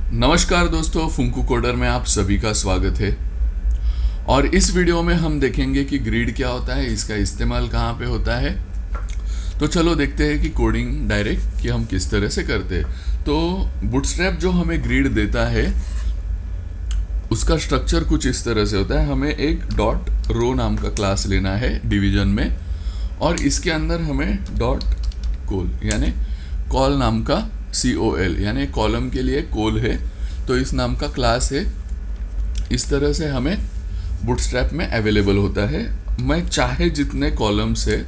नमस्कार दोस्तों, फुंकू कोडर में आप सभी का स्वागत है। और इस वीडियो में हम देखेंगे कि ग्रिड क्या होता है, इसका इस्तेमाल कहाँ पे होता है। तो चलो देखते हैं कि कोडिंग डायरेक्ट कि हम किस तरह से करते हैं। तो बूटस्ट्रैप जो हमें ग्रिड देता है उसका स्ट्रक्चर कुछ इस तरह से होता है। हमें एक डॉट रो नाम का क्लास लेना है डिवीजन में, और इसके अंदर हमें डॉट कॉल यानी कॉल नाम का COL यानी कॉलम के लिए कॉल है, तो इस नाम का क्लास है। इस तरह से हमें बूटस्ट्रैप में अवेलेबल होता है। मैं चाहे जितने कॉलम्स है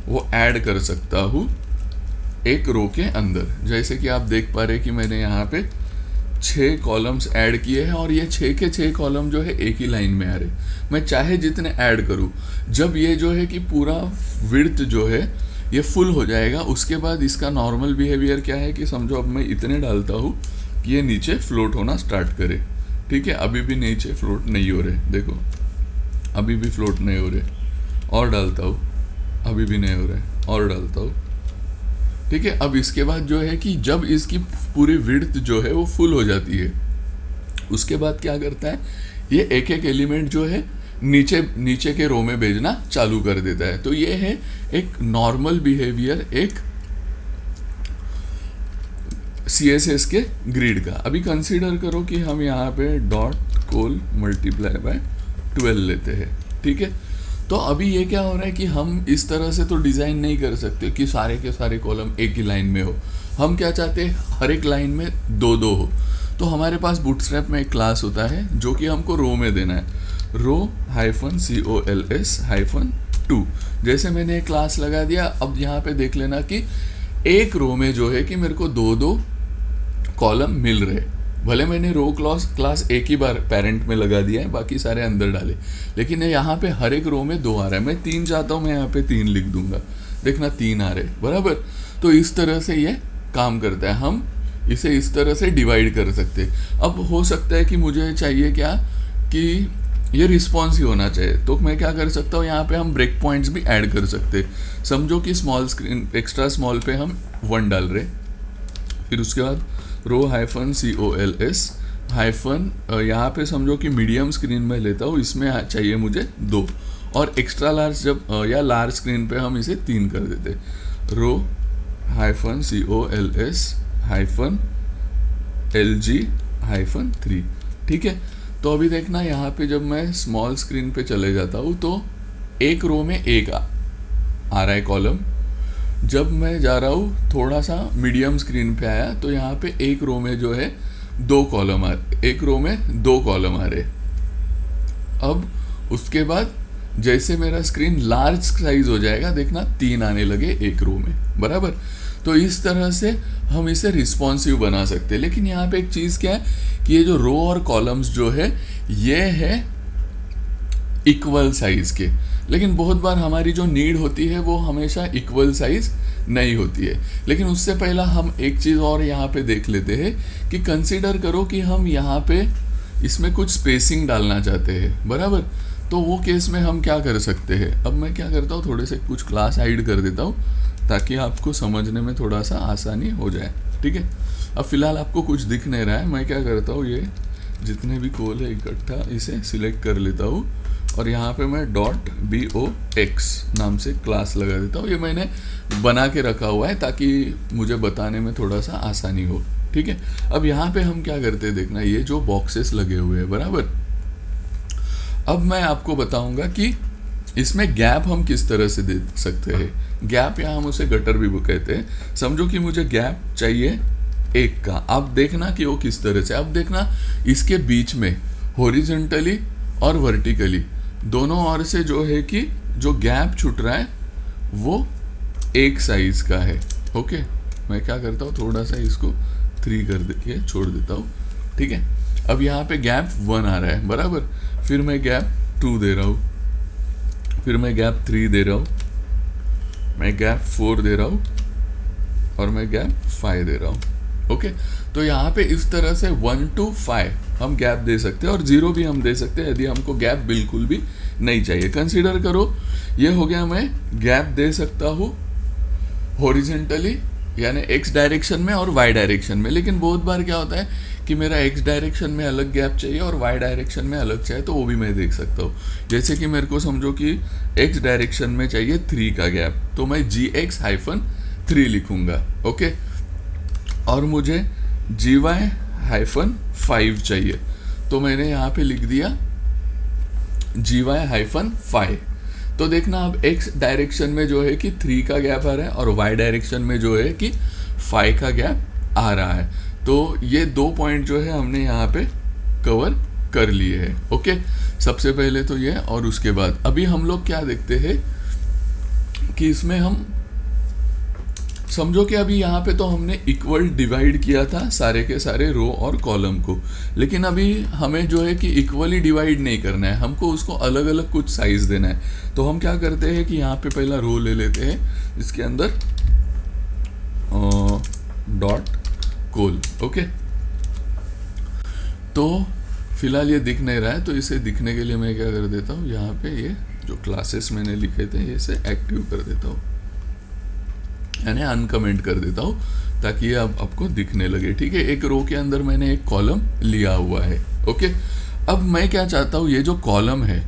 वो ऐड कर सकता हूँ एक रो के अंदर। जैसे कि आप देख पा रहे कि मैंने यहाँ पे 6 कॉलम्स ऐड किए हैं और ये 6 के 6 कॉलम जो है एक ही लाइन में आ रहे। मैं चाहे जितने ऐड करूँ, जब ये जो है कि पूरा विड्थ जो है ये फुल हो जाएगा, उसके बाद इसका नॉर्मल बिहेवियर क्या है कि समझो अब मैं इतने डालता हूँ कि ये नीचे फ्लोट होना स्टार्ट करे। ठीक है, अभी भी नीचे फ्लोट नहीं हो रहे, देखो अभी भी फ्लोट नहीं हो रहे। और डालता हूँ, अभी भी नहीं हो रहे, और डालता हूँ। ठीक है, अब इसके बाद जो है कि जब इसकी पूरी विड्थ जो है वो फुल हो जाती है, उसके बाद क्या करता है, ये एक एक एलिमेंट जो है नीचे के रो में भेजना चालू कर देता है। तो ये है एक नॉर्मल बिहेवियर एक CSS के ग्रिड का। अभी कंसीडर करो कि हम यहाँ पे डॉट कॉल मल्टीप्लाई बाय 12 लेते हैं। ठीक है, तो अभी ये क्या हो रहा है कि हम इस तरह से तो डिज़ाइन नहीं कर सकते कि सारे के सारे कॉलम एक ही लाइन में हो। हम क्या चाहते हैं, हर एक लाइन में दो दो हो। तो हमारे पास बूटस्ट्रैप में एक क्लास होता है जो कि हमको रो में देना है, रो -COLS-2। जैसे मैंने एक क्लास लगा दिया, अब यहाँ पे देख लेना कि एक रो में जो है कि मेरे को दो दो कॉलम मिल रहे। भले मैंने रो क्लास एक ही बार पेरेंट में लगा दिया है, बाकी सारे अंदर डाले, लेकिन यहाँ पे हर एक रो में 2 आ रहा है। मैं 3 चाहता हूँ, मैं यहाँ पे 3 लिख दूंगा, देखना 3 आ रहे, बराबर। तो इस तरह से ये काम करता है। हम इसे इस तरह से डिवाइड कर सकते हैं। अब हो सकता है कि मुझे चाहिए क्या कि ये रिस्पॉन्सिव होना चाहिए, तो मैं क्या कर सकता हूँ, यहाँ पे हम ब्रेक पॉइंट्स भी ऐड कर सकते हैं। समझो कि स्मॉल स्क्रीन एक्स्ट्रा स्मॉल पे हम 1 डाल रहे, फिर उसके बाद रो -COLS यहाँ पे समझो कि मीडियम स्क्रीन में लेता हूँ, इसमें चाहिए मुझे 2, और एक्स्ट्रा लार्ज जब या लार्ज स्क्रीन पे हम इसे 3 कर देते, रो -COLS-LG-3। ठीक है, तो अभी देखना यहाँ पे जब मैं स्मॉल स्क्रीन पे चले जाता हूँ तो एक रो में एक आ रहा है कॉलम। जब मैं जा रहा हूँ थोड़ा सा मीडियम स्क्रीन पे आया तो यहाँ पे एक रो में जो है 2 कॉलम एक रो में 2 कॉलम आ रहे। अब उसके बाद जैसे मेरा स्क्रीन लार्ज साइज हो जाएगा, देखना 3 आने लगे एक रो में, बराबर। तो इस तरह से हम इसे रिस्पॉन्सिव बना सकते हैं। लेकिन यहाँ पे एक चीज़ क्या है कि ये जो रो और कॉलम्स जो है ये है इक्वल साइज के, लेकिन बहुत बार हमारी जो नीड होती है वो हमेशा इक्वल साइज नहीं होती है। लेकिन उससे पहला हम एक चीज़ और यहाँ पे देख लेते हैं कि कंसीडर करो कि हम यहाँ पे इसमें कुछ स्पेसिंग डालना चाहते हैं, बराबर। तो वो केस में हम क्या कर सकते हैं, अब मैं क्या करता हूँ, थोड़े से कुछ क्लास हाइड कर देता हूँ ताकि आपको समझने में थोड़ा सा आसानी हो जाए। ठीक है, अब फिलहाल आपको कुछ दिख नहीं रहा है। मैं क्या करता हूँ, ये जितने भी कॉल है इकट्ठा इसे सिलेक्ट कर लेता हूँ और यहाँ पे मैं .box नाम से क्लास लगा देता हूँ। ये मैंने बना के रखा हुआ है ताकि मुझे बताने में थोड़ा सा आसानी हो। ठीक है, अब यहाँ पे हम क्या करते हैं, देखना ये जो बॉक्सेस लगे हुए हैं, बराबर। अब मैं आपको बताऊंगा कि इसमें गैप हम किस तरह से दे सकते हैं। गैप या हम उसे गटर भी कहते हैं। समझो कि मुझे गैप चाहिए 1 का, आप देखना कि वो किस तरह से। अब देखना इसके बीच में हॉरिजॉन्टली और वर्टिकली दोनों ओर से जो है कि जो गैप छूट रहा है वो एक साइज का है। ओके, मैं क्या करता हूँ, थोड़ा सा इसको 3 कर दे छोड़ देता हूँ। ठीक है, अब यहाँ पे गैप 1 आ रहा है, बराबर। फिर मैं गैप 2 दे रहा हूँ, फिर मैं गैप 3 दे रहा हूँ, मैं गैप 4 दे रहा हूँ और मैं गैप 5 दे रहा हूँ। ओके, तो यहाँ पे इस तरह से 1 to 5 हम गैप दे सकते हैं और 0 भी हम दे सकते हैं यदि हमको गैप बिल्कुल भी नहीं चाहिए। कंसीडर करो ये हो गया, मैं गैप दे सकता हूँ हॉरिजेंटली यानी एक्स डायरेक्शन में और वाई डायरेक्शन में। लेकिन बहुत बार क्या होता है कि मेरा एक्स डायरेक्शन में अलग गैप चाहिए और वाई डायरेक्शन में अलग चाहिए, तो वो भी मैं देख सकता हूँ। जैसे कि मेरे को समझो कि एक्स डायरेक्शन में चाहिए 3 का गैप, तो मैं GX-3 लिखूंगा, ओके। और मुझे GY-5 चाहिए, तो मैंने यहाँ पे लिख दिया GY-5। तो देखना अब x डायरेक्शन में जो है कि 3 का गैप आ रहा है और y डायरेक्शन में जो है कि 5 का गैप आ रहा है। तो ये 2 पॉइंट जो है हमने यहाँ पे कवर कर लिए हैं, ओके। सबसे पहले तो ये, और उसके बाद अभी हम लोग क्या देखते हैं कि इसमें हम समझो कि अभी यहाँ पे तो हमने इक्वल डिवाइड किया था सारे के सारे रो और कॉलम को, लेकिन अभी हमें जो है कि इक्वली डिवाइड नहीं करना है, हमको उसको अलग अलग कुछ साइज देना है। तो हम क्या करते हैं कि यहाँ पे पहला रो ले लेते हैं, इसके अंदर डॉट कोल, ओके। तो फिलहाल ये दिख नहीं रहा है, तो इसे दिखने के लिए मैं क्या कर देता हूँ, यहाँ पे ये जो क्लासेस मैंने लिखे थे इसे एक्टिव कर देता हूँ, यानी अनकमेंट कर देता हूँ, ताकि ये अब आपको दिखने लगे, ठीक है। एक रो के अंदर मैंने एक कॉलम लिया हुआ है, ओके। अब मैं क्या चाहता हूँ, ये जो कॉलम है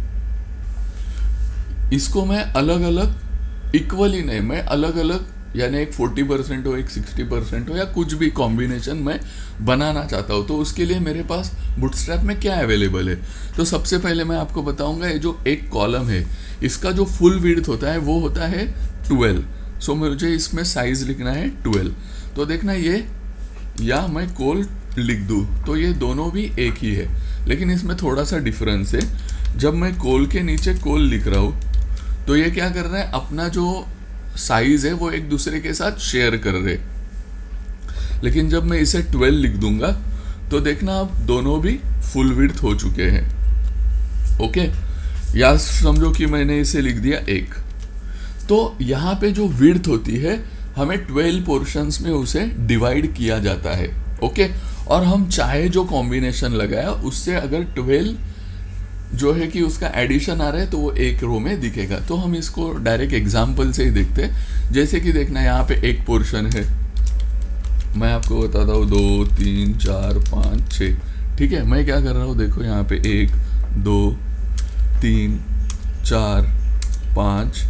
इसको मैं अलग अलग इक्वली नहीं, मैं अलग अलग यानी एक 40% हो, एक 60% हो, या कुछ भी कॉम्बिनेशन मैं बनाना चाहता हूँ। तो उसके लिए मेरे पास बूटस्ट्रैप में क्या अवेलेबल है, तो सबसे पहले मैं आपको बताऊंगा ये जो एक कॉलम है इसका जो फुल विड्थ होता है वो होता है 12। सो मुझे इसमें साइज लिखना है 12। तो देखना ये, या मैं कोल लिख दूँ तो ये दोनों भी एक ही है, लेकिन इसमें थोड़ा सा डिफरेंस है। जब मैं कोल के नीचे कोल लिख रहा हूँ तो ये क्या कर रहा है, अपना जो साइज है वो एक दूसरे के साथ शेयर कर रहे, लेकिन जब मैं इसे 12 लिख दूंगा तो देखना अब दोनों भी फुल विड्थ हो चुके हैं, ओके। या समझो कि मैंने इसे लिख दिया 1। तो यहाँ पे जो विड्थ होती है हमें 12 पोर्शंस में उसे डिवाइड किया जाता है, ओके। और हम चाहे जो कॉम्बिनेशन लगाया उससे अगर 12 जो है कि उसका एडिशन आ रहा है तो वो एक रो में दिखेगा। तो हम इसको डायरेक्ट एग्जाम्पल से ही देखते हैं। जैसे कि देखना यहाँ पे एक पोर्शन है, मैं आपको बताता हूँ 2 3 4 5 6, ठीक है। मैं क्या कर रहा हूँ, देखो यहाँ पे 1 2 3 4 5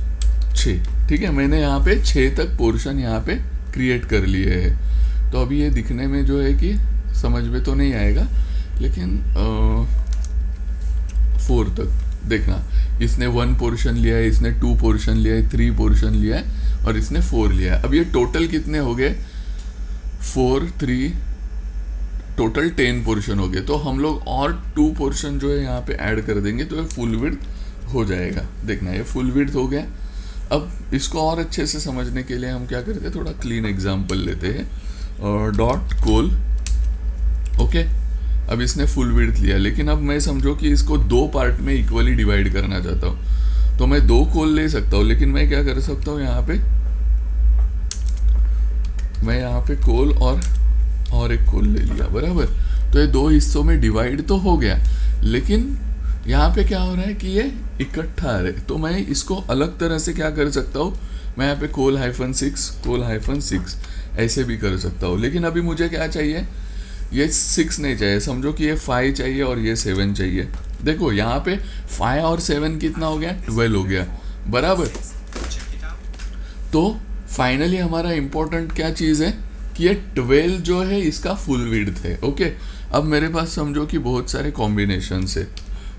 6, ठीक है। मैंने यहाँ पे 6 तक पोर्शन यहाँ पे क्रिएट कर लिए हैं। तो अभी ये दिखने में जो है कि समझ में तो नहीं आएगा, लेकिन 4 तक देखना, इसने 1 पोर्शन लिया है, इसने 2 पोर्शन लिया है, 3 पोर्शन लिया है और इसने 4 लिया है। अब ये टोटल कितने हो गए, 4 3 टोटल 10 पोर्शन हो गए। तो हम लोग और 2 पोर्शन जो है यहाँ पे ऐड कर देंगे तो ये फुल विड्थ हो जाएगा। देखना ये फुल विड्थ हो गया। अब इसको और अच्छे से समझने के लिए हम क्या करते हैं, थोड़ा क्लीन एग्जाम्पल लेते हैं, डॉट कोल, ओके। अब इसने फुल विड्थ लिया, लेकिन अब मैं समझो कि इसको 2 पार्ट में इक्वली डिवाइड करना चाहता हूँ, तो मैं 2 कोल ले सकता हूँ, लेकिन मैं क्या कर सकता हूँ, यहाँ पे मैं यहाँ पे कोल और एक कोल ले लिया, बराबर। तो ये 2 हिस्सों में डिवाइड तो हो गया, लेकिन यहाँ पे क्या हो रहा है कि ये इकट्ठा आ रहे। तो मैं इसको अलग तरह से क्या कर सकता हूँ, मैं यहाँ पे कोल-6 ऐसे भी कर सकता हूँ। लेकिन अभी मुझे क्या चाहिए, ये 6 नहीं चाहिए, समझो कि ये 5 चाहिए और ये 7 चाहिए। देखो यहाँ पे 5 और 7 कितना हो गया, 12 हो गया, बराबर। तो फाइनली हमारा इंपॉर्टेंट क्या चीज़ है कि ये 12 जो है इसका फुल विड्थ है, ओके। अब मेरे पास समझो कि बहुत सारे कॉम्बिनेशन है,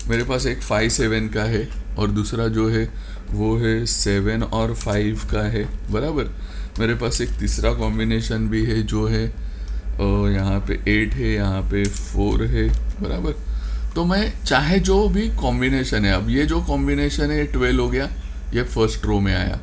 मेरे पास एक 5 7 का है और दूसरा जो है वो है 7 और 5 का है, बराबर। मेरे पास एक तीसरा कॉम्बिनेशन भी है जो है यहाँ पे 8 है, यहाँ पे 4 है, बराबर। तो मैं चाहे जो भी कॉम्बिनेशन है, अब ये जो कॉम्बिनेशन है 12 हो गया, ये फर्स्ट रो में आया,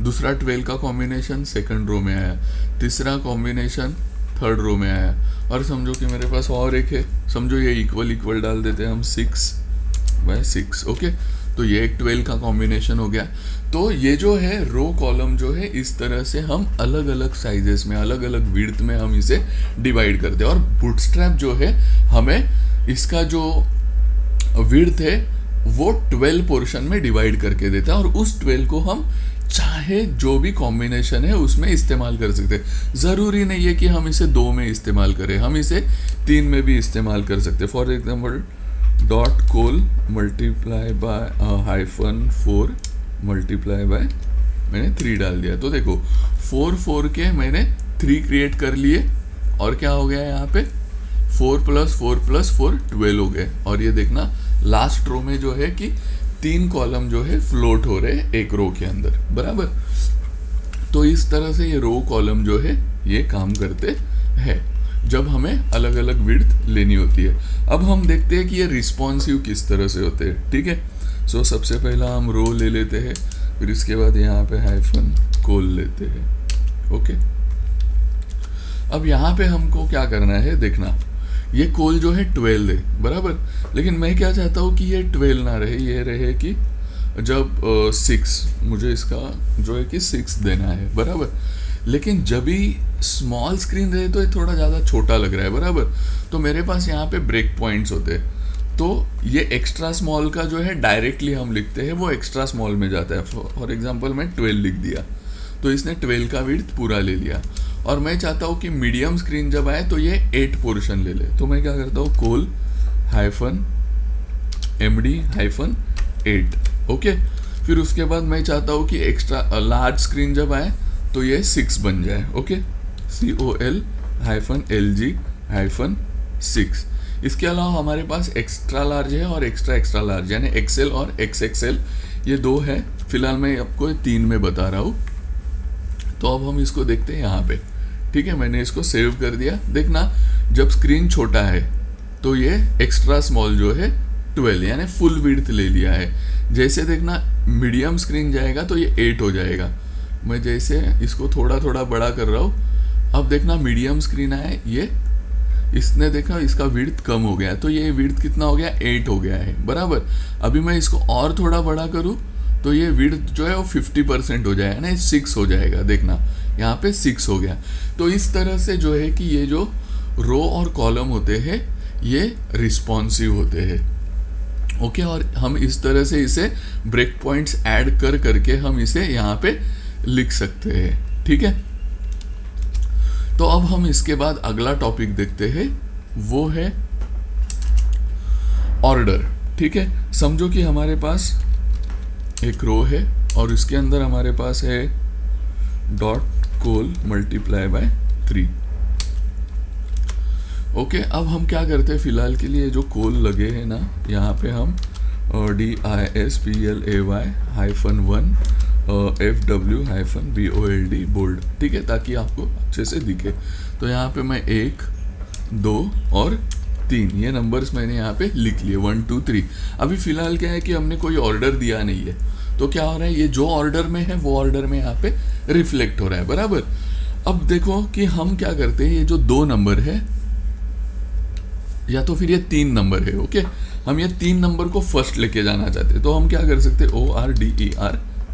दूसरा 12 का कॉम्बिनेशन सेकंड रो में आया, तीसरा कॉम्बिनेशन थर्ड रो में आया, और समझो कि मेरे पास और एक है, समझो ये इक्वल डाल देते हैं हम 6/6, ओके। तो ये एक 12 का कॉम्बिनेशन हो गया। तो ये जो है रो कॉलम जो है इस तरह से हम अलग अलग साइजेस में, अलग अलग विड्थ में हम इसे डिवाइड करते हैं। और बूटस्ट्रैप जो है हमें इसका जो विड्थ है वो 12 पोर्शन में डिवाइड करके देता है, और उस 12 को हम चाहे जो भी कॉम्बिनेशन है उसमें इस्तेमाल कर सकते हैं। ज़रूरी नहीं है कि हम इसे 2 में इस्तेमाल करें, हम इसे 3 में भी इस्तेमाल कर सकते हैं। For example dot call multiply by -4 multiply by मैंने 3 डाल दिया, तो देखो 4 के मैंने 3 क्रिएट कर लिए और क्या हो गया यहाँ पे 4 + 4 + 4 12 हो गए। और ये देखना लास्ट रो में जो है कि 3 कॉलम जो है फ्लोट हो रहे एक रो के अंदर, बराबर। तो इस तरह से ये रो कॉलम जो है ये काम करते हैं जब हमें अलग अलग विड्थ लेनी होती है। अब हम देखते हैं कि ये रिस्पॉन्सिव किस तरह से होते हैं, ठीक है। सो सबसे पहला हम रो ले लेते हैं, फिर इसके बाद यहाँ पे हाइफन कोल लेते हैं, ओके। अब यहाँ पे हमको क्या करना है, देखना ये कोल जो है 12 है, बराबर। लेकिन मैं क्या चाहता हूँ कि ये 12 ना रहे, ये रहे कि जब 6 मुझे इसका जो है कि 6 देना है, बराबर। लेकिन जब भी स्मॉल स्क्रीन रहे तो ये थोड़ा ज़्यादा छोटा लग रहा है, बराबर। तो मेरे पास यहाँ पे ब्रेक पॉइंट्स होते हैं, तो ये एक्स्ट्रा स्मॉल का जो है डायरेक्टली हम लिखते हैं वो एक्स्ट्रा स्मॉल में जाता है। फॉर एग्जांपल मैं 12 लिख दिया तो इसने 12 का विड्थ पूरा ले लिया। और मैं चाहता हूँ कि मीडियम स्क्रीन जब आए तो ये 8 पोर्शन ले ले, तो मैं क्या करता हूँ कोल -MD-8, ओके। फिर उसके बाद मैं चाहता हूँ कि एक्स्ट्रा लार्ज स्क्रीन जब आए तो ये 6 बन जाए, ओके। COL-LG-6। इसके अलावा हमारे पास एक्स्ट्रा लार्ज है और एक्स्ट्रा लार्ज, यानी XL और XXL, ये 2 है। फिलहाल मैं आपको 3 में बता रहा हूँ। तो अब हम इसको देखते हैं यहाँ पे, ठीक है। मैंने इसको सेव कर दिया। देखना जब स्क्रीन छोटा है तो ये एक्स्ट्रा स्मॉल जो है 12 यानी फुल विड्थ ले लिया है। जैसे देखना मीडियम स्क्रीन जाएगा तो ये 8 हो जाएगा। मैं जैसे इसको थोड़ा थोड़ा बड़ा कर रहा हूँ, अब देखना मीडियम स्क्रीन आए, ये इसने देखा इसका विड्थ कम हो गया, तो ये विड्थ कितना हो गया 8 हो गया है, बराबर। अभी मैं इसको और थोड़ा बड़ा करूँ तो ये विड्थ जो है वो 50% हो जाएगा ना, 6 हो जाएगा। देखना यहाँ पे 6 हो गया। तो इस तरह से जो है कि ये जो रो और कॉलम होते हैं ये रिस्पॉन्सिव होते हैं, ओके। और हम इस तरह से इसे ब्रेक पॉइंट्स ऐड कर करके हम इसे यहाँ पे लिख सकते हैं, ठीक है। तो अब हम इसके बाद अगला टॉपिक देखते हैं, वो है ऑर्डर, ठीक है। समझो कि हमारे पास एक रो है और इसके अंदर हमारे पास है dot call multiply by 3, okay. अब हम क्या करते हैं, फिलहाल के लिए जो कोल लगे हैं ना यहाँ पे हम DISPLAY-1 FW-BOLD बोल्ड, ठीक है, ताकि आपको अच्छे से दिखे। तो यहाँ पे मैं 1 2 और 3 ये नंबर्स मैंने यहाँ पे लिख लिए 1 2 3। अभी फिलहाल क्या है कि हमने कोई ऑर्डर दिया नहीं है, तो क्या हो रहा है ये जो ऑर्डर में है वो ऑर्डर में यहाँ पे रिफ्लेक्ट हो रहा है, बराबर। अब देखो कि हम क्या करते हैं, ये जो 2 नंबर है या तो फिर ये 3 नंबर है, ओके। हम ये 3 नंबर को फर्स्ट लेके जाना चाहते हैं, तो हम क्या कर सकते हैं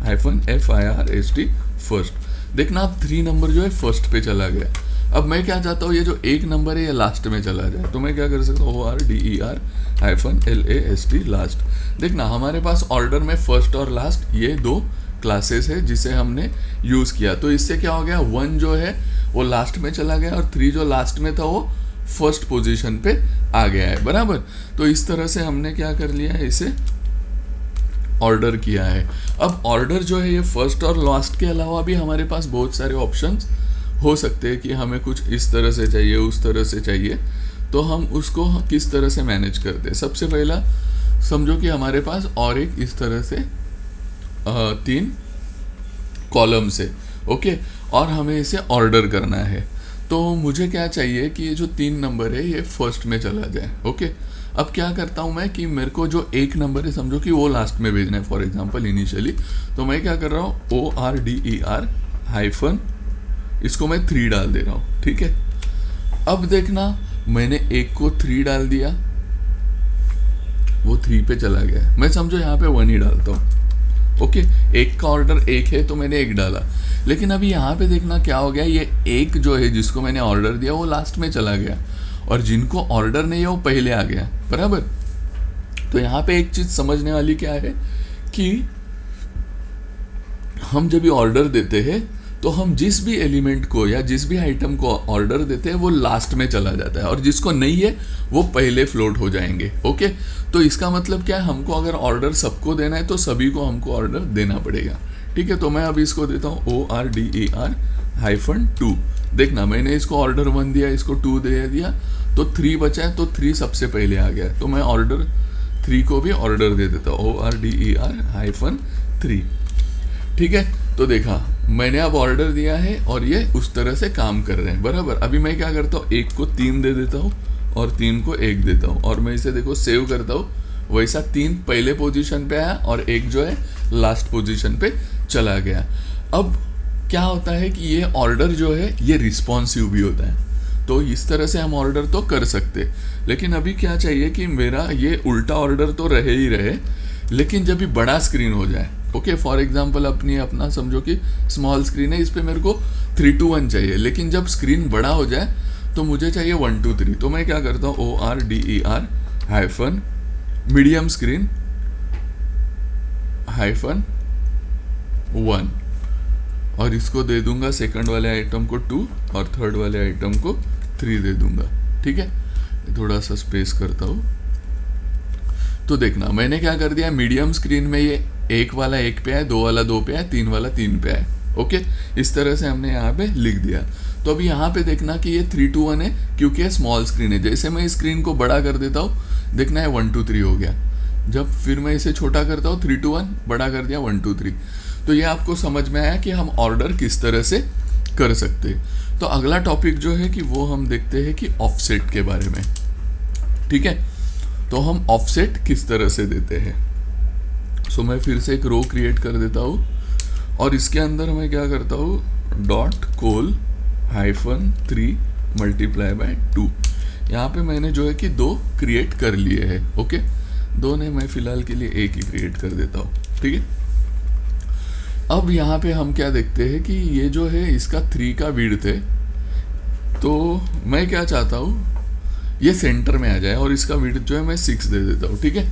ORDER-FIRST फर्स्ट। देखना अब 3 नंबर जो है फर्स्ट पे चला गया। अब मैं क्या चाहता हूँ ये जो 1 नंबर है ये लास्ट में चला जाए, तो मैं क्या कर सकता हूँ ORDER-LAST लास्ट। देखना हमारे पास ऑर्डर में फर्स्ट और लास्ट ये 2 क्लासेस है जिसे हमने यूज़ किया। तो इससे क्या हो गया 1 जो है वो लास्ट में चला गया और 3 जो लास्ट में था वो फर्स्ट पोजीशन पे आ गया है, बराबर। तो इस तरह से हमने क्या कर लिया है, इसे ऑर्डर किया है। अब ऑर्डर जो है ये फर्स्ट और लास्ट के अलावा भी हमारे पास बहुत सारे ऑप्शंस हो सकते हैं कि हमें कुछ इस तरह से चाहिए उस तरह से चाहिए, तो हम उसको किस तरह से मैनेज करते हैं। सबसे पहला समझो कि हमारे पास और एक इस तरह से 3 कॉलम्स है, ओके, और हमें इसे ऑर्डर करना है। तो मुझे क्या चाहिए कि ये जो 3 नंबर है ये फर्स्ट में चला जाए, ओके। अब क्या करता हूँ मैं कि मेरे को जो 1 नंबर है समझो कि वो लास्ट में भेजना है, फॉर एग्जांपल इनिशियली, तो मैं क्या कर रहा हूँ ORDER- इसको मैं 3 डाल दे रहा हूँ, ठीक है। अब देखना मैंने 1 को 3 डाल दिया, वो 3 पे चला गया। मैं समझो यहाँ पे 1 ही डालता हूँ, ओके। 1 का ऑर्डर 1 है तो मैंने 1 डाला। लेकिन अभी यहाँ पे देखना क्या हो गया, ये 1 जो है जिसको मैंने ऑर्डर दिया वो लास्ट में चला गया और जिनको ऑर्डर नहीं है वो पहले आ गया, बराबर। तो यहाँ पे एक चीज़ समझने वाली क्या है कि हम जब ये ऑर्डर देते हैं तो हम जिस भी एलिमेंट को या जिस भी आइटम को ऑर्डर देते हैं वो लास्ट में चला जाता है, और जिसको नहीं है वो पहले फ्लोट हो जाएंगे। ओके, तो इसका मतलब क्या है, हमको अगर ऑर्डर सबको देना है तो सभी को हमको ऑर्डर देना पड़ेगा। ठीक है, तो मैं अभी इसको देता हूँ ORDER-2। देखना, मैंने इसको ऑर्डर 1 दिया, इसको 2 दे दिया, तो 3 बचा है, तो 3 सबसे पहले आ गया, तो मैं ऑर्डर 3 को भी ऑर्डर दे देता हूँ ORDER-3। ठीक है, तो देखा मैंने अब ऑर्डर दिया है और ये उस तरह से काम कर रहे हैं बराबर। अभी मैं क्या करता हूँ, 1 को 3 दे देता हूँ और 3 को 1 देता हूँ, और मैं इसे देखो सेव करता हूँ, वैसा 3 पहले पोजीशन पे आया और 1 जो है लास्ट पोजीशन पे चला गया। अब क्या होता है कि ये ऑर्डर जो है ये रिस्पॉन्सिव भी होता है, तो इस तरह से हम ऑर्डर तो कर सकते, लेकिन अभी क्या चाहिए कि मेरा ये उल्टा ऑर्डर तो रहे ही रहे, लेकिन जब भी बड़ा स्क्रीन हो जाए। ओके, फॉर एग्जांपल अपना समझो कि स्मॉल स्क्रीन है, इस पे मेरे को 3 to 1 चाहिए, लेकिन जब स्क्रीन बड़ा हो जाए तो मुझे चाहिए 1 to 3। तो मैं क्या करता हूँ, ORDER-मीडियम स्क्रीन -1, और इसको दे दूंगा सेकंड वाले आइटम को 2 और थर्ड वाले आइटम को 3 दे दूंगा। ठीक है, थोड़ा सा स्पेस करता हूँ। तो देखना मैंने क्या कर दिया, मीडियम स्क्रीन में ये 1 वाला 1 पे है, 2 वाला 2 पे है, 3 वाला 3 पे है। ओके, इस तरह से हमने यहाँ पे लिख दिया। तो अभी यहाँ पे देखना कि ये 3 to 1 है, क्योंकि ये स्मॉल स्क्रीन है। जैसे मैं स्क्रीन को बड़ा कर देता हूँ, देखना है 1 to 3 हो गया। जब फिर मैं इसे छोटा करता हूँ, 3 to 1 बड़ा कर दिया, 1 to 3। तो ये आपको समझ में आया कि हम ऑर्डर किस तरह से कर सकते हैं। तो अगला टॉपिक जो है कि वो हम देखते हैं कि ऑफसेट के बारे में। ठीक है, तो हम ऑफसेट किस तरह से देते हैं। सो मैं फिर से एक रो क्रिएट कर देता हूँ, और इसके अंदर मैं क्या करता हूँ, .col-3 × 2। यहाँ पे मैंने जो है कि 2 क्रिएट कर लिए हैं। ओके, 2 ने मैं फिलहाल के लिए 1 ही क्रिएट कर देता हूँ। ठीक है, अब यहाँ पे हम क्या देखते हैं कि ये जो है इसका 3 का विड्थ है, तो मैं क्या चाहता हूँ, ये सेंटर में आ जाए, और इसका विड्थ जो है मैं 6 दे देता हूँ। ठीक है,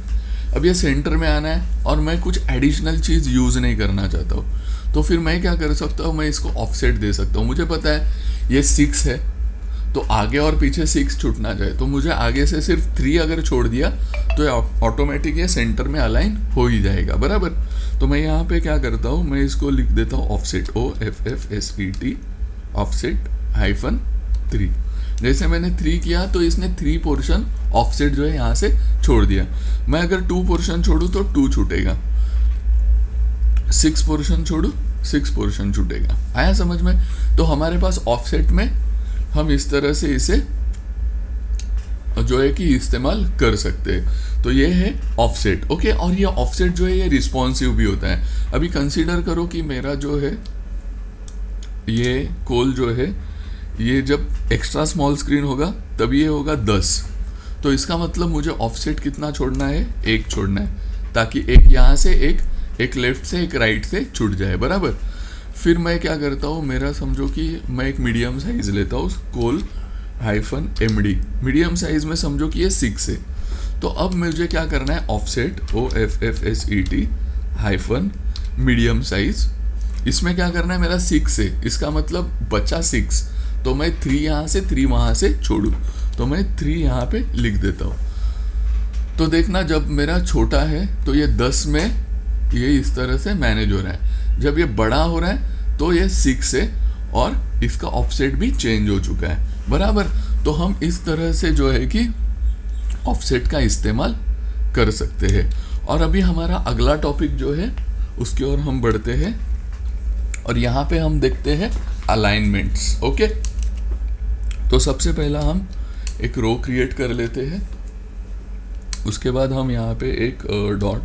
अब ये सेंटर में आना है और मैं कुछ एडिशनल चीज़ यूज़ नहीं करना चाहता हूँ, तो फिर मैं क्या कर सकता हूँ, मैं इसको ऑफसेट दे सकता हूँ। मुझे पता है ये 6 है, तो आगे और पीछे 6 छूटना चाहिए, तो मुझे आगे से सिर्फ 3 अगर छोड़ दिया तो ऑटोमेटिक ये सेंटर में अलाइन हो ही जाएगा बराबर। तो मैं यहाँ पे क्या करता हूँ, मैं इसको लिख देता हूँ ऑफसेट, OFFSET ऑफसेट -3। जैसे मैंने 3 किया तो इसने 3 पोर्शन ऑफसेट जो है यहाँ से छोड़ दिया। मैं अगर 2 पोर्शन छोड़ू तो 2 छूटेगा, 6 पोर्शन छोड़ू 6 पोर्शन छूटेगा। आया समझ में। तो हमारे पास ऑफसेट में हम इस तरह से इसे जो है कि इस्तेमाल कर सकते हैं। तो ये है ऑफसेट। ओके, और ये ऑफसेट जो है ये रिस्पॉन्सिव भी होता है। अभी कंसीडर करो कि मेरा जो है ये कोल जो है ये जब एक्स्ट्रा स्मॉल स्क्रीन होगा तब ये होगा 10, तो इसका मतलब मुझे ऑफसेट कितना छोड़ना है, 1 छोड़ना है, ताकि एक यहाँ से एक लेफ्ट से एक राइट से छूट जाए बराबर। फिर मैं क्या करता हूँ, मेरा समझो कि मैं एक मीडियम साइज लेता हूँ, कोल-MD मीडियम साइज में समझो कि ये 6 है। तो अब मुझे क्या करना है, ऑफसेट OFFSET मीडियम साइज, इसमें क्या करना है, मेरा 6 है, इसका मतलब बचा 6, तो मैं 3 यहाँ से 3 वहाँ से छोड़ू, तो मैं 3 यहाँ पे लिख देता हूँ। तो देखना जब मेरा छोटा है तो ये 10 में ये इस तरह से मैनेज हो रहा है, जब ये बड़ा हो रहा है तो ये 6 है और इसका ऑफसेट भी चेंज हो चुका है बराबर। तो हम इस तरह से जो है कि ऑफसेट का इस्तेमाल कर सकते हैं। और अभी हमारा अगला टॉपिक जो है उसकी ओर हम बढ़ते हैं, और यहाँ पे हम देखते हैं अलाइनमेंट्स। ओके, तो सबसे पहला हम एक रो क्रिएट कर लेते हैं, उसके बाद हम यहाँ पे एक डॉट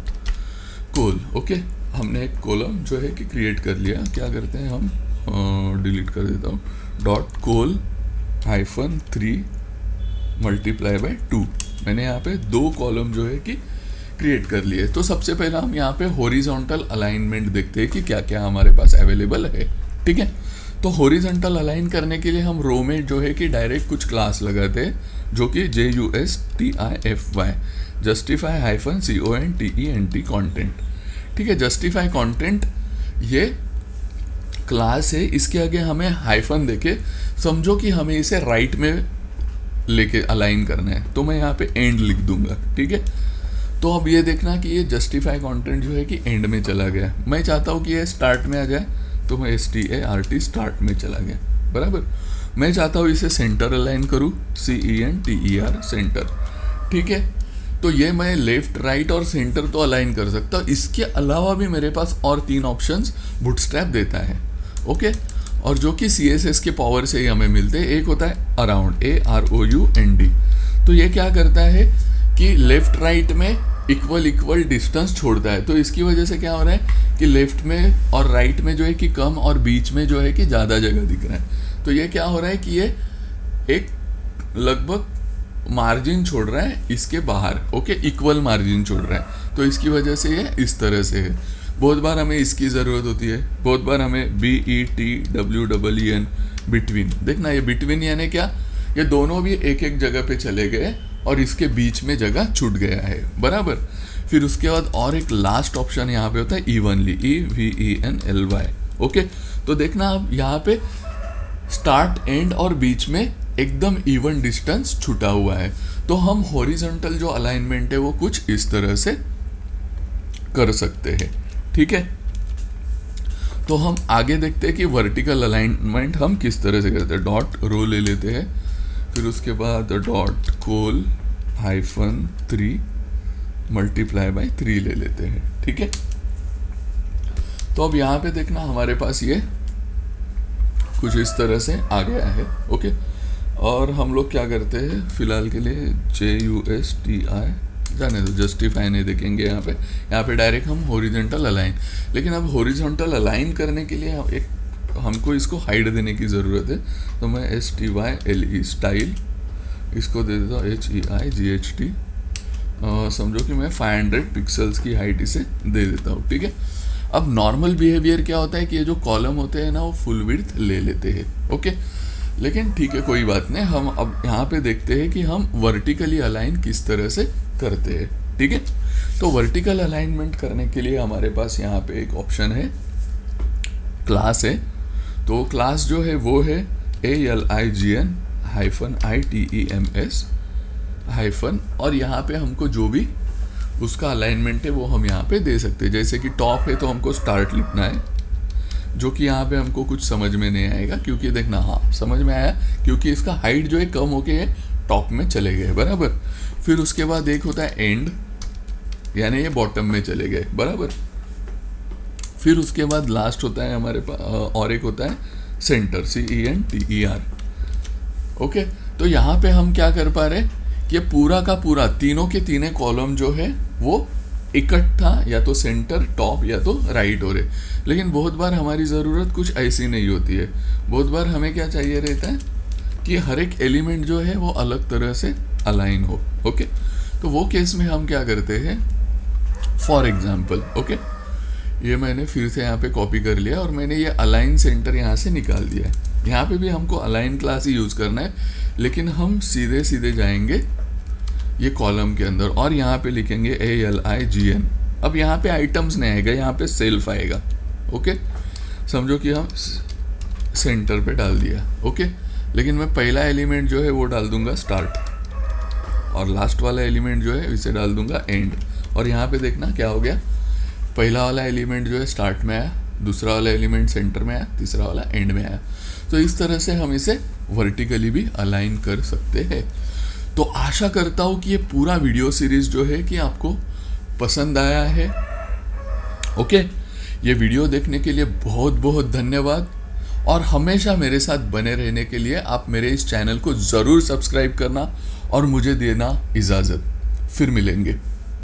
कोल, ओके, हमने एक कॉलम जो है कि क्रिएट कर लिया। क्या करते हैं हम, डिलीट कर देता हूँ, .col-3 × 2। मैंने यहाँ पे 2 कॉलम जो है कि क्रिएट कर लिए। तो सबसे पहला हम यहाँ पे हॉरिजॉन्टल अलाइनमेंट देखते हैं कि क्या क्या हमारे पास अवेलेबल है। ठीक है, तो हॉरिजॉन्टल अलाइन करने के लिए हम रो में जो है कि डायरेक्ट कुछ क्लास लगाते हैं, जो कि JUSTIFY justify -content कंटेंट। ठीक है, जस्टिफाई कंटेंट ये क्लास है, इसके आगे हमें हाइफन देके समझो कि हमें इसे राइट में लेके अलाइन करना है, तो मैं यहाँ पे एंड लिख दूंगा, ठीक है। तो अब ये देखना कि ये जस्टिफाई कंटेंट जो है कि एंड में चला गया। मैं चाहता हूँ कि ये स्टार्ट में आ जाए, तो मैं START स्टार्ट में चला गया, बराबर। मैं चाहता हूँ इसे सेंटर अलाइन करूँ, CENTER सेंटर, ठीक है। तो ये मैं लेफ्ट राइट और सेंटर तो अलाइन कर सकता हूँ। इसके अलावा भी मेरे पास और 3 ऑप्शंस बूटस्ट्रैप देता है, ओके। और जो कि CSS के पावर से ही हमें मिलते हैं। एक होता है अराउंड, AROUND। तो ये क्या करता है कि लेफ्ट राइट में इक्वल डिस्टेंस छोड़ता है। तो इसकी वजह से क्या हो रहा है कि लेफ्ट में और राइट में जो है कि कम और बीच में जो है कि ज़्यादा जगह दिख रहा है। तो ये क्या हो रहा है कि ये एक लगभग मार्जिन छोड़ रहा है इसके बाहर, ओके, इक्वल मार्जिन छोड़ रहा है। तो इसकी वजह से ये इस तरह से है। बहुत बार हमें इसकी ज़रूरत होती है, बहुत बार हमें BETWEEN बिटवीन। देखना ये बिटवीन यानी क्या, ये दोनों भी एक एक जगह पे चले गए और इसके बीच में जगह छूट गया है, बराबर। फिर उसके बाद और एक लास्ट ऑप्शन यहाँ पे होता है इवनली, EVENLY, ओके। तो देखना अब यहाँ पे स्टार्ट एंड और बीच में एकदम इवन डिस्टेंस छूटा हुआ है। तो हम हॉरिजॉन्टल जो अलाइनमेंट है वो कुछ इस तरह से कर सकते हैं, ठीक है। तो हम आगे देखते हैं कि वर्टिकल अलाइनमेंट हम किस तरह से करते हैं। डॉट रो ले लेते हैं, फिर उसके बाद डॉट कोल -3 मल्टीप्लाई बाय 3 ले लेते हैं, ठीक है। तो अब यहाँ पे देखना हमारे पास ये कुछ इस तरह से आ गया है, ओके। और हम लोग क्या करते हैं फिलहाल के लिए, JUSTI जाने दो, जस्टिफाई नहीं देखेंगे यहाँ पे डायरेक्ट हम हॉरिजॉन्टल अलाइन। लेकिन अब हॉरिजॉन्टल अलाइन करने के लिए हमको इसको हाइड देने की ज़रूरत है। तो मैं STYLE स्टाइल इसको दे देता हूँ HEIGHT। समझो कि मैं 500 पिक्सल्स की हाइट इसे दे देता हूँ, ठीक है। अब नॉर्मल बिहेवियर क्या होता है कि ये जो कॉलम होते हैं ना वो फुल विड्थ ले लेते हैं, ओके। लेकिन ठीक है, कोई बात नहीं। हम अब यहाँ पे देखते हैं कि हम वर्टिकली अलाइन किस तरह से करते हैं, ठीक है। तो वर्टिकल अलाइनमेंट करने के लिए हमारे पास यहाँ पे एक ऑप्शन है, क्लास है। तो क्लास जो है वो है ALIGN-ITEMS हाइफन, और यहाँ पे हमको जो भी उसका अलाइनमेंट है वो हम यहाँ पे दे सकते हैं। जैसे कि टॉप है तो हमको स्टार्ट लिखना है, जो कि यहाँ पे हमको कुछ समझ में नहीं आएगा, क्योंकि देखना, हाँ समझ में आया, क्योंकि इसका हाइट जो है कम होके टॉप में चले गए, बराबर। फिर उसके बाद एक होता है एंड, यानी ये बॉटम में चले गए, बराबर। फिर उसके बाद लास्ट होता है हमारे पास और एक होता है सेंटर, CENTER, ओके। तो यहाँ पे हम क्या कर पा रहे कि पूरा का पूरा तीनों के तीनों कॉलम जो है वो इकट्ठा या तो सेंटर, टॉप या तो राइट हो रहे। लेकिन बहुत बार हमारी ज़रूरत कुछ ऐसी नहीं होती है। बहुत बार हमें क्या चाहिए रहता है कि हर एक एलिमेंट जो है वो अलग तरह से अलाइन हो, ओके। तो वो केस में हम क्या करते हैं, फॉर एग्जाम्पल, ओके, ये मैंने फिर से यहाँ पे कॉपी कर लिया और मैंने ये अलाइन सेंटर यहाँ से निकाल दिया है। यहाँ पे भी हमको अलाइन क्लास ही यूज़ करना है, लेकिन हम सीधे सीधे जाएंगे ये कॉलम के अंदर और यहाँ पे लिखेंगे ALIGN। अब यहाँ पे आइटम्स नहीं आएगा, यहाँ पे सेल्फ आएगा, ओके। समझो कि हम सेंटर पे डाल दिया, ओके। लेकिन मैं पहला एलिमेंट जो है वो डाल दूंगा स्टार्ट, और लास्ट वाला एलिमेंट जो है इसे डाल दूंगा एंड। और यहाँ पे देखना क्या हो गया, पहला वाला एलिमेंट जो है स्टार्ट में आया, दूसरा वाला एलिमेंट सेंटर में आया, तीसरा वाला एंड में आया। तो इस तरह से हम इसे वर्टिकली भी अलाइन कर सकते हैं। तो आशा करता हूँ कि ये पूरा वीडियो सीरीज जो है कि आपको पसंद आया है, ओके। ये वीडियो देखने के लिए बहुत बहुत धन्यवाद, और हमेशा मेरे साथ बने रहने के लिए आप मेरे इस चैनल को ज़रूर सब्सक्राइब करना और मुझे देना इजाज़त। फिर मिलेंगे।